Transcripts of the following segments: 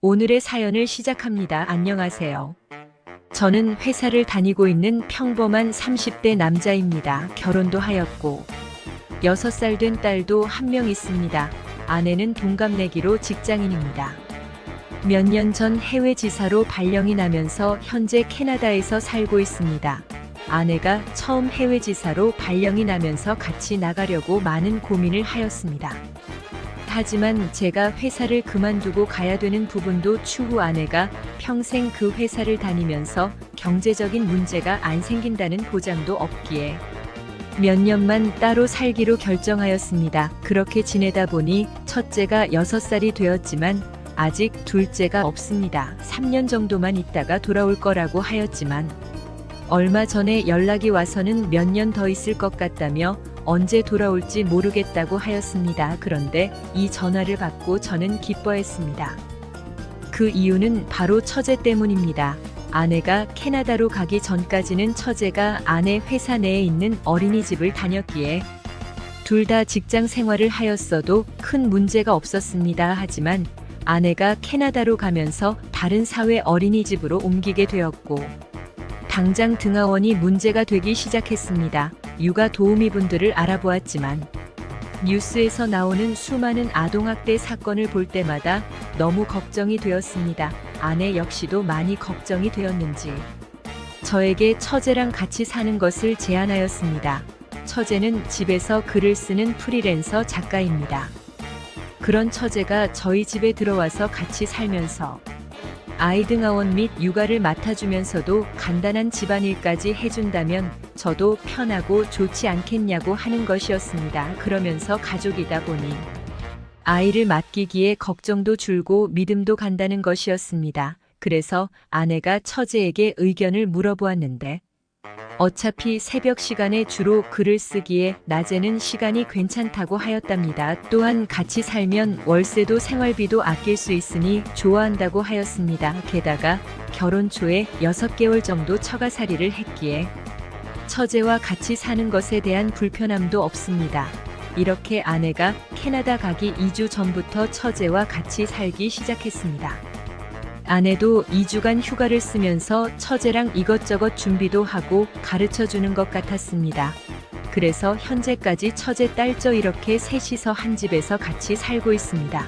오늘의 사연을 시작합니다. 안녕하세요. 저는 회사를 다니고 있는 평범한 30대 남자입니다. 결혼도 하였고 6살 된 딸도 한 명 있습니다. 아내는 동갑내기로 직장인입니다. 몇 년 전 해외 지사로 발령이 나면서 현재 캐나다에서 살고 있습니다. 아내가 처음 해외 지사로 발령이 나면서 같이 나가려고 많은 고민을 하였습니다. 하지만 제가 회사를 그만두고 가야 되는 부분도 추후 아내가 평생 그 회사를 다니면서 경제적인 문제가 안 생긴다는 보장도 없기에 몇 년만 따로 살기로 결정하였습니다. 그렇게 지내다 보니 첫째가 6살이 되었지만 아직 둘째가 없습니다. 3년 정도만 있다가 돌아올 거라고 하였지만 얼마 전에 연락이 와서는 몇 년 더 있을 것 같다며 언제 돌아올지 모르겠다고 하였습니다. 그런데 이 전화를 받고 저는 기뻐했습니다. 그 이유는 바로 처제 때문입니다. 아내가 캐나다로 가기 전까지는 처제가 아내 회사 내에 있는 어린이집을 다녔기에 둘 다 직장 생활을 하였어도 큰 문제가 없었습니다. 하지만 아내가 캐나다로 가면서 다른 사회 어린이집으로 옮기게 되었고 당장 등하원이 문제가 되기 시작했습니다. 육아 도우미분들을 알아보았지만 뉴스에서 나오는 수많은 아동학대 사건을 볼 때마다 너무 걱정이 되었습니다. 아내 역시도 많이 걱정이 되었는지 저에게 처제랑 같이 사는 것을 제안하였습니다. 처제는 집에서 글을 쓰는 프리랜서 작가입니다. 그런 처제가 저희 집에 들어와서 같이 살면서 아이 등하원 및 육아를 맡아주면서도 간단한 집안일까지 해준다면 저도 편하고 좋지 않겠냐고 하는 것이었습니다. 그러면서 가족이다 보니 아이를 맡기기에 걱정도 줄고 믿음도 간다는 것이었습니다. 그래서 아내가 처제에게 의견을 물어보았는데 어차피 새벽 시간에 주로 글을 쓰기에 낮에는 시간이 괜찮다고 하였답니다. 또한 같이 살면 월세도 생활비도 아낄 수 있으니 좋아한다고 하였습니다. 게다가 결혼 초에 6개월 정도 처가살이를 했기에 처제와 같이 사는 것에 대한 불편함도 없습니다. 이렇게 아내가 캐나다 가기 2주 전부터 처제와 같이 살기 시작했습니다. 아내도 2주간 휴가를 쓰면서 처제랑 이것저것 준비도 하고 가르쳐 주는 것 같았습니다. 그래서 현재까지 처제 딸저 이렇게 셋이서 한 집에서 같이 살고 있습니다.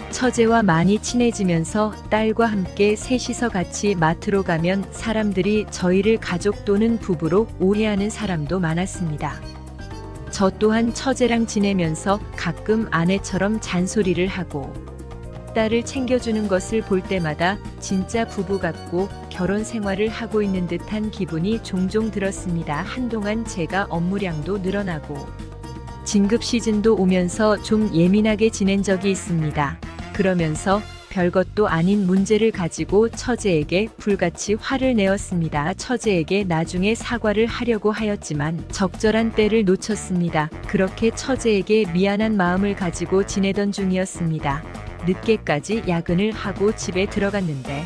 처제와 많이 친해지면서 딸과 함께 셋이서 같이 마트로 가면 사람들이 저희를 가족 또는 부부로 오해하는 사람도 많았습니다. 저 또한 처제랑 지내면서 가끔 아내처럼 잔소리를 하고 딸을 챙겨주는 것을 볼 때마다 진짜 부부 같고 결혼 생활을 하고 있는 듯한 기분이 종종 들었습니다. 한동안 제가 업무량도 늘어나고 진급 시즌도 오면서 좀 예민하게 지낸 적이 있습니다. 그러면서 별것도 아닌 문제를 가지고 처제에게 불같이 화를 내었습니다. 처제에게 나중에 사과를 하려고 하였지만 적절한 때를 놓쳤습니다. 그렇게 처제에게 미안한 마음을 가지고 지내던 중이었습니다. 늦게까지 야근을 하고 집에 들어갔는데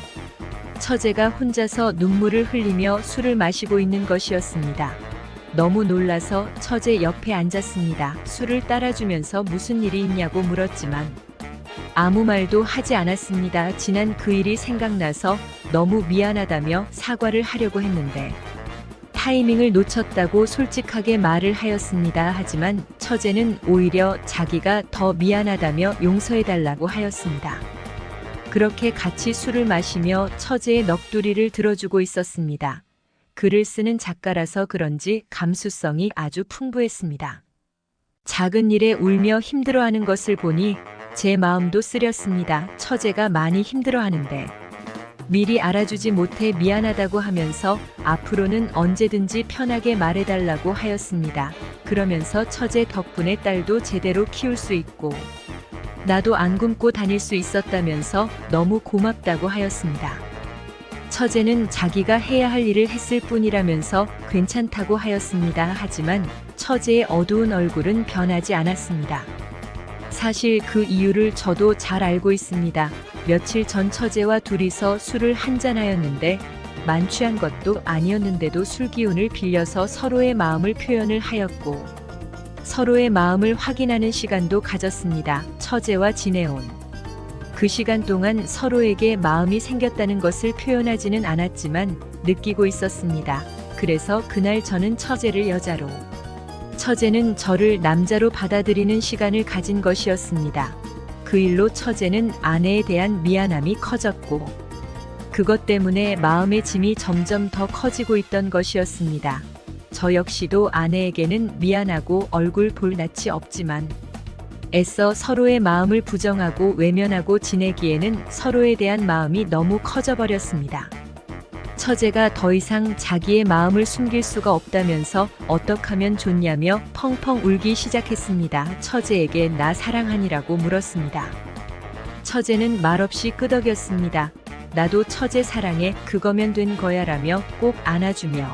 처제가 혼자서 눈물을 흘리며 술을 마시고 있는 것이었습니다. 너무 놀라서 처제 옆에 앉았습니다. 술을 따라주면서 무슨 일이 있냐고 물었지만 아무 말도 하지 않았습니다. 지난 그 일이 생각나서 너무 미안하다며 사과를 하려고 했는데 타이밍을 놓쳤다고 솔직하게 말을 하였습니다. 하지만 처제는 오히려 자기가 더 미안하다며 용서해달라고 하였습니다. 그렇게 같이 술을 마시며 처제의 넋두리를 들어주고 있었습니다. 글을 쓰는 작가라서 그런지 감수성이 아주 풍부했습니다. 작은 일에 울며 힘들어하는 것을 보니 제 마음도 쓰렸습니다. 처제가 많이 힘들어하는데 미리 알아주지 못해 미안하다고 하면서 앞으로는 언제든지 편하게 말해달라고 하였습니다. 그러면서 처제 덕분에 딸도 제대로 키울 수 있고 나도 안 굶고 다닐 수 있었다면서 너무 고맙다고 하였습니다. 처제는 자기가 해야 할 일을 했을 뿐이라면서 괜찮다고 하였습니다. 하지만 처제의 어두운 얼굴은 변하지 않았습니다. 사실 그 이유를 저도 잘 알고 있습니다. 며칠 전 처제와 둘이서 술을 한잔하였는데 만취한 것도 아니었는데도 술 기운을 빌려서 서로의 마음을 표현을 하였고 서로의 마음을 확인하는 시간도 가졌습니다. 처제와 지내온 그 시간 동안 서로에게 마음이 생겼다는 것을 표현하지는 않았지만 느끼고 있었습니다. 그래서 그날 저는 처제를 여자로, 처제는 저를 남자로 받아들이는 시간을 가진 것이었습니다. 그 일로 처제는 아내에 대한 미안함이 커졌고 그것 때문에 마음의 짐이 점점 더 커지고 있던 것이었습니다. 저 역시도 아내에게는 미안하고 얼굴 볼 낯이 없지만 애써 서로의 마음을 부정하고 외면하고 지내기에는 서로에 대한 마음이 너무 커져버렸습니다. 처제가 더 이상 자기의 마음을 숨길 수가 없다면서 어떡하면 좋냐며 펑펑 울기 시작했습니다. 처제에게 나 사랑하니라고 물었습니다. 처제는 말없이 끄덕였습니다. 나도 처제 사랑해, 그거면 된 거야 라며 꼭 안아주며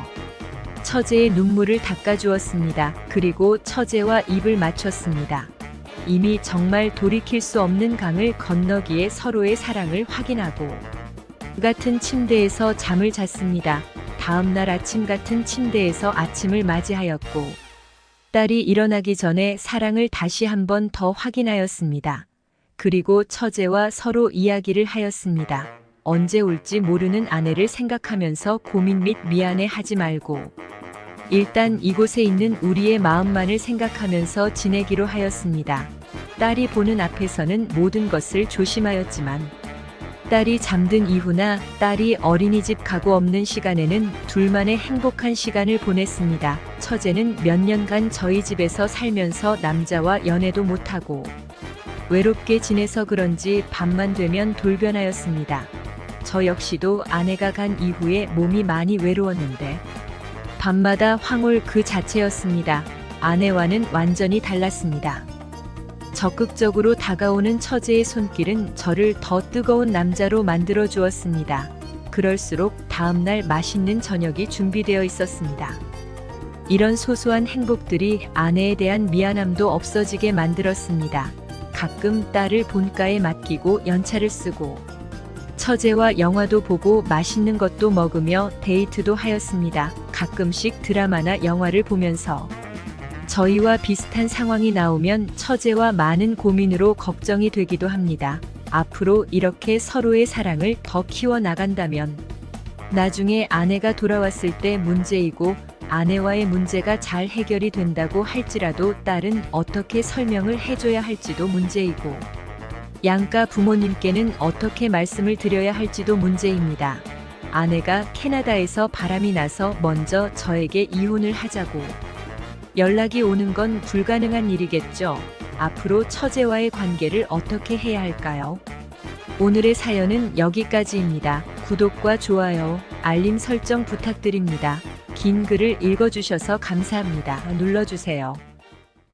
처제의 눈물을 닦아주었습니다. 그리고 처제와 입을 맞췄습니다. 이미 정말 돌이킬 수 없는 강을 건너기에 서로의 사랑을 확인하고 같은 침대에서 잠을 잤습니다. 다음 날 아침 같은 침대에서 아침을 맞이하였고 딸이 일어나기 전에 사랑을 다시 한 번 더 확인하였습니다. 그리고 처제와 서로 이야기를 하였습니다. 언제 올지 모르는 아내를 생각하면서 고민 및 미안해 하지 말고 일단 이곳에 있는 우리의 마음만을 생각하면서 지내기로 하였습니다. 딸이 보는 앞에서는 모든 것을 조심하였지만 딸이 잠든 이후나 딸이 어린이집 가고 없는 시간에는 둘만의 행복한 시간을 보냈습니다. 처제는 몇 년간 저희 집에서 살면서 남자와 연애도 못하고 외롭게 지내서 그런지 밤만 되면 돌변하였습니다. 저 역시도 아내가 간 이후에 몸이 많이 외로웠는데 밤마다 황홀 그 자체였습니다. 아내와는 완전히 달랐습니다. 적극적으로 다가오는 처제의 손길은 저를 더 뜨거운 남자로 만들어 주었습니다. 그럴수록 다음날 맛있는 저녁이 준비되어 있었습니다. 이런 소소한 행복들이 아내에 대한 미안함도 없어지게 만들었습니다. 가끔 딸을 본가에 맡기고 연차를 쓰고 처제와 영화도 보고 맛있는 것도 먹으며 데이트도 하였습니다. 가끔씩 드라마나 영화를 보면서 저희와 비슷한 상황이 나오면 처제와 많은 고민으로 걱정이 되기도 합니다. 앞으로 이렇게 서로의 사랑을 더 키워나간다면 나중에 아내가 돌아왔을 때 문제이고 아내와의 문제가 잘 해결이 된다고 할지라도 딸은 어떻게 설명을 해줘야 할지도 문제이고 양가 부모님께는 어떻게 말씀을 드려야 할지도 문제입니다. 아내가 캐나다에서 바람이 나서 먼저 저에게 이혼을 하자고 연락이 오는 건 불가능한 일이겠죠. 앞으로 처제와의 관계를 어떻게 해야 할까요? 오늘의 사연은 여기까지입니다. 구독과 좋아요, 알림 설정 부탁드립니다. 긴 글을 읽어주셔서 감사합니다. 눌러주세요.